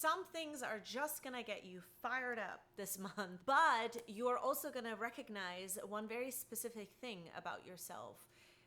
Some things are just gonna get you fired up this month, but you're also gonna recognize one very specific thing about yourself,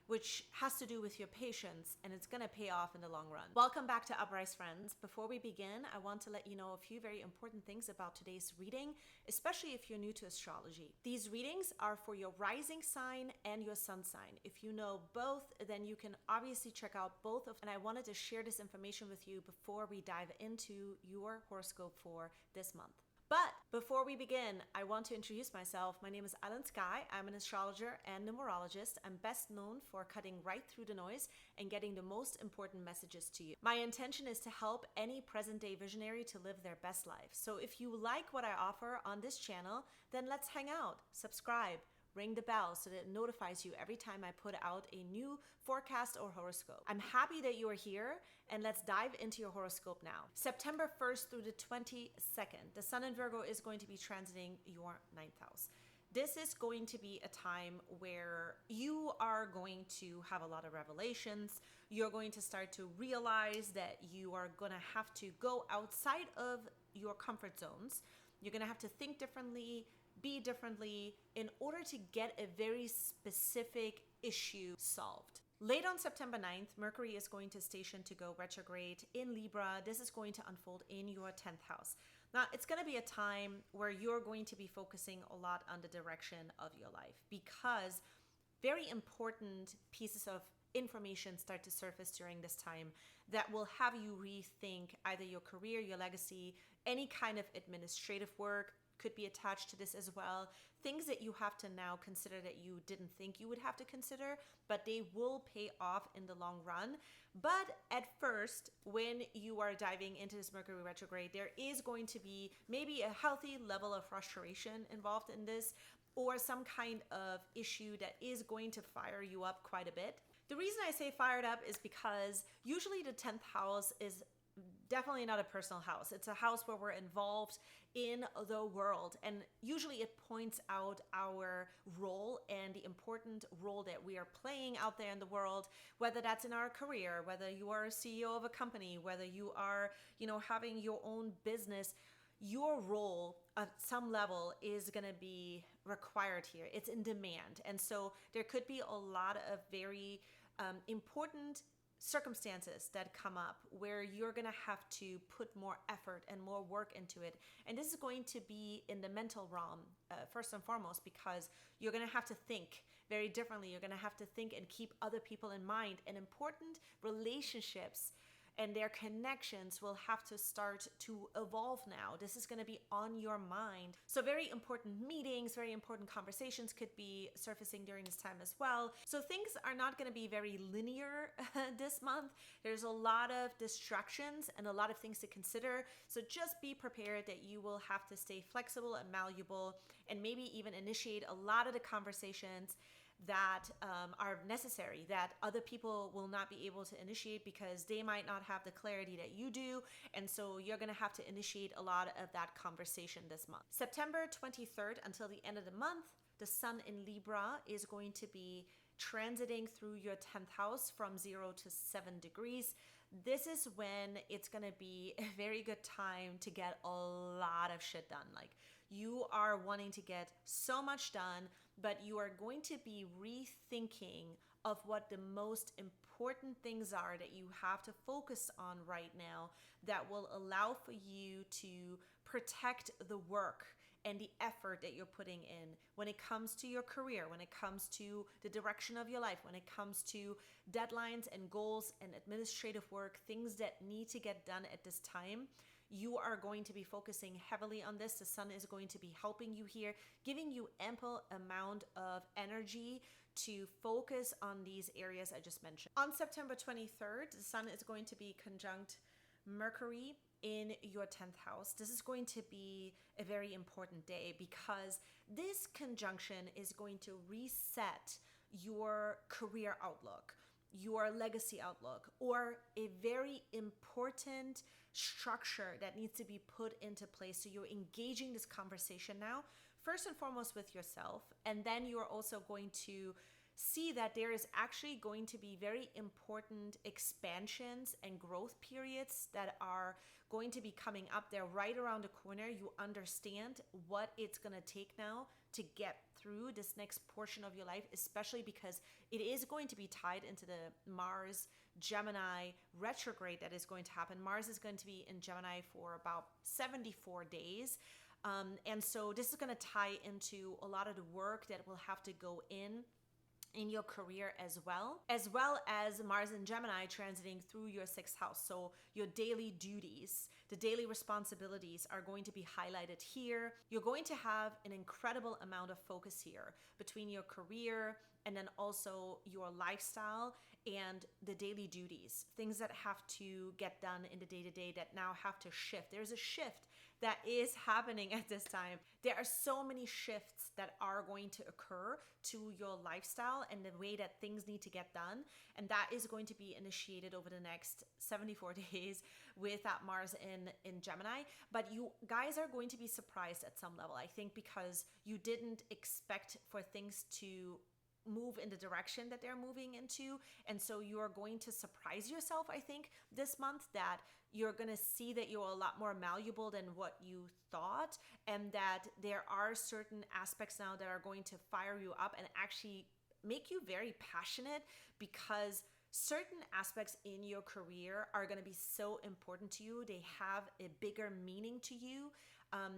which has to do with your patience, and it's gonna pay off in the long run. Welcome back to Uprise, friends. Before we begin, I want to let you know a few very important things about today's reading, especially if you're new to astrology. These readings are for your rising sign and your sun sign. If you know both, then you can obviously check out both of them. And I wanted to share this information with you before we dive into your horoscope for this month. But before we begin, I want to introduce myself. My name is Aylin Sky. I'm an astrologer and numerologist. I'm best known for cutting right through the noise and getting the most important messages to you. My intention is to help any present-day visionary to live their best life. So if you like what I offer on this channel, then let's hang out, subscribe, ring the bell so that it notifies you every time I put out a new forecast or horoscope. I'm happy that you are here, and let's dive into your horoscope now. September 1st through the 22nd, the Sun in Virgo is going to be transiting your 9th house. This is going to be a time where you are going to have a lot of revelations. You're going to start to realize that you are going to have to go outside of your comfort zones. You're going to have to think differently, be differently in order to get a very specific issue solved. Late on September 9th, Mercury is going to station to go retrograde in Libra. This is going to unfold in your 10th house. Now, it's going to be a time where you're going to be focusing a lot on the direction of your life, because very important pieces of information start to surface during this time that will have you rethink either your career, your legacy, any kind of administrative work could be attached to this as well. Things that you have to now consider that you didn't think you would have to consider, but they will pay off in the long run. But at first, when you are diving into this Mercury retrograde, there is going to be maybe a healthy level of frustration involved in this, or some kind of issue that is going to fire you up quite a bit. The reason I say fired up is because usually the 10th house is definitely not a personal house. It's a house where we're involved in the world, and usually it points out our role and the important role that we are playing out there in the world, whether that's in our career, whether you are a CEO of a company, whether you are, having your own business. Your role at some level is going to be required here. It's in demand. And so there could be a lot of very important circumstances that come up where you're going to have to put more effort and more work into it. And this is going to be in the mental realm, first and foremost, because you're going to have to think very differently. You're going to have to think and keep other people in mind, and important relationships and their connections will have to start to evolve now. This is going to be on your mind. So very important meetings, very important conversations could be surfacing during this time as well. So things are not going to be very linear this month. There's a lot of distractions and a lot of things to consider. So just be prepared that you will have to stay flexible and malleable, and maybe even initiate a lot of the conversations that are necessary, that other people will not be able to initiate because they might not have the clarity that you do. And so you're going to have to initiate a lot of that conversation this month. September 23rd until the end of the month, the Sun in Libra is going to be transiting through your 10th house from 0 to 7 degrees. This is when it's going to be a very good time to get a lot of shit done. Like, you are wanting to get so much done, but you are going to be rethinking of what the most important things are that you have to focus on right now that will allow for you to protect the work and the effort that you're putting in when it comes to your career, when it comes to the direction of your life, when it comes to deadlines and goals and administrative work, things that need to get done at this time. You are going to be focusing heavily on this. The Sun is going to be helping you here, giving you ample amount of energy to focus on these areas I just mentioned. On September 23rd, the Sun is going to be conjunct Mercury in your 10th house. This is going to be a very important day because this conjunction is going to reset your career outlook, your legacy outlook, or a very important structure that needs to be put into place. So you're engaging this conversation now, first and foremost with yourself, and then you're also going to see that there is actually going to be very important expansions and growth periods that are going to be coming up. They're right around the corner. You understand what it's going to take now to get through this next portion of your life, especially because it is going to be tied into the Mars Gemini retrograde that is going to happen. Mars is going to be in Gemini for about 74 days. And so this is going to tie into a lot of the work that will have to go in your career as well as Mars and Gemini transiting through your sixth house. So your daily duties, the daily responsibilities are going to be highlighted here. You're going to have an incredible amount of focus here between your career and then also your lifestyle and the daily duties, things that have to get done in the day-to-day that now have to shift. There's a shift that is happening at this time. There are so many shifts that are going to occur to your lifestyle and the way that things need to get done. And that is going to be initiated over the next 74 days with that Mars in Gemini. But you guys are going to be surprised at some level, I think, because you didn't expect for things to move in the direction that they're moving into. And so you're going to surprise yourself, I think, this month, that you're going to see that you're a lot more malleable than what you thought, and that there are certain aspects now that are going to fire you up and actually make you very passionate, because certain aspects in your career are going to be so important to you. They have a bigger meaning to you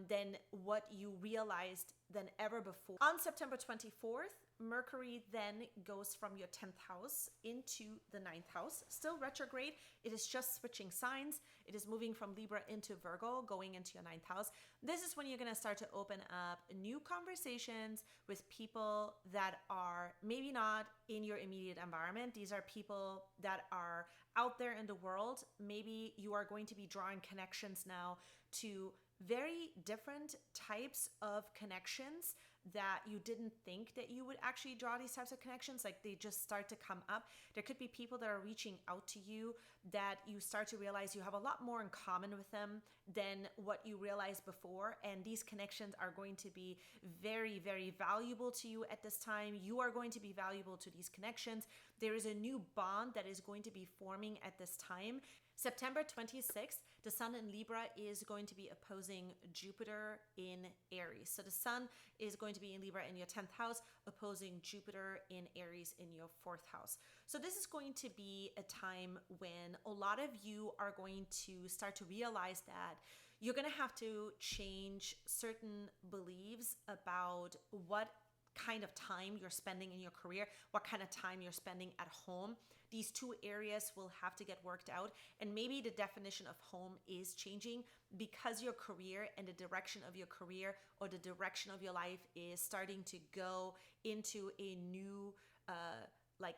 than what you realized than ever before. On September 24th, Mercury then goes from your 10th house into the 9th house, still retrograde. It is just switching signs. It is moving from Libra into Virgo, going into your 9th house. This is when you're going to start to open up new conversations with people that are maybe not in your immediate environment. These are people that are out there in the world. Maybe you are going to be drawing connections now to very different types of connections that you didn't think that you would actually draw these types of connections. Like, they just start to come up. There could be people that are reaching out to you that you start to realize you have a lot more in common with them than what you realized before. And these connections are going to be very, very valuable to you at this time. You are going to be valuable to these connections. There is a new bond that is going to be forming at this time. September 26th, the Sun in Libra is going to be opposing Jupiter in Aries. So the Sun is going to be in Libra in your 10th house, opposing Jupiter in Aries in your 4th house. So this is going to be a time when a lot of you are going to start to realize that you're going to have to change certain beliefs about what kind of time you're spending in your career, what kind of time you're spending at home. These two areas will have to get worked out. And maybe the definition of home is changing because your career and the direction of your career or the direction of your life is starting to go into a new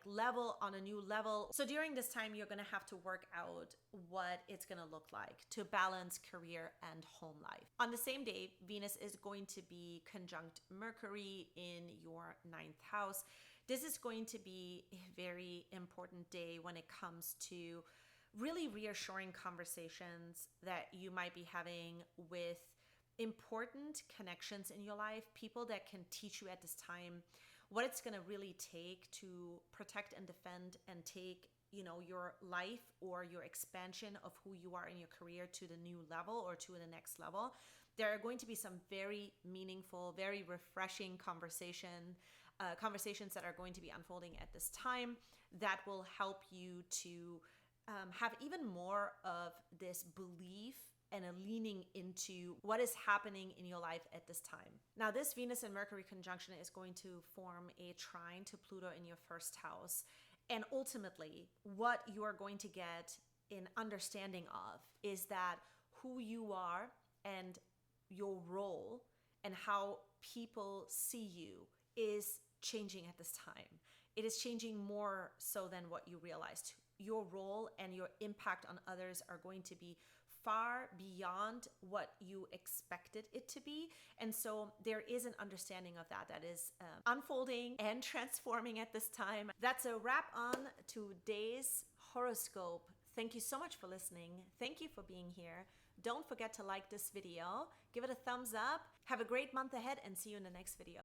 level, on a new level. So during this time, you're going to have to work out what it's going to look like to balance career and home life. On the same day, Venus is going to be conjunct Mercury in your 9th house. This is going to be a very important day when it comes to really reassuring conversations that you might be having with important connections in your life, people that can teach you at this time what it's going to really take to protect and defend and take, your life or your expansion of who you are in your career to the new level or to the next level. There are going to be some very meaningful, very refreshing conversations that are going to be unfolding at this time that will help you to have even more of this belief and a leaning into what is happening in your life at this time. Now, this Venus and Mercury conjunction is going to form a trine to Pluto in your 1st house. And ultimately, what you are going to get an understanding of is that who you are and your role and how people see you is changing at this time. It is changing more so than what you realized. Your role and your impact on others are going to be far beyond what you expected it to be. And so there is an understanding of that is unfolding and transforming at this time. That's a wrap on today's horoscope. Thank you so much for listening. Thank you for being here. Don't forget to like this video, give it a thumbs up. Have a great month ahead and see you in the next video.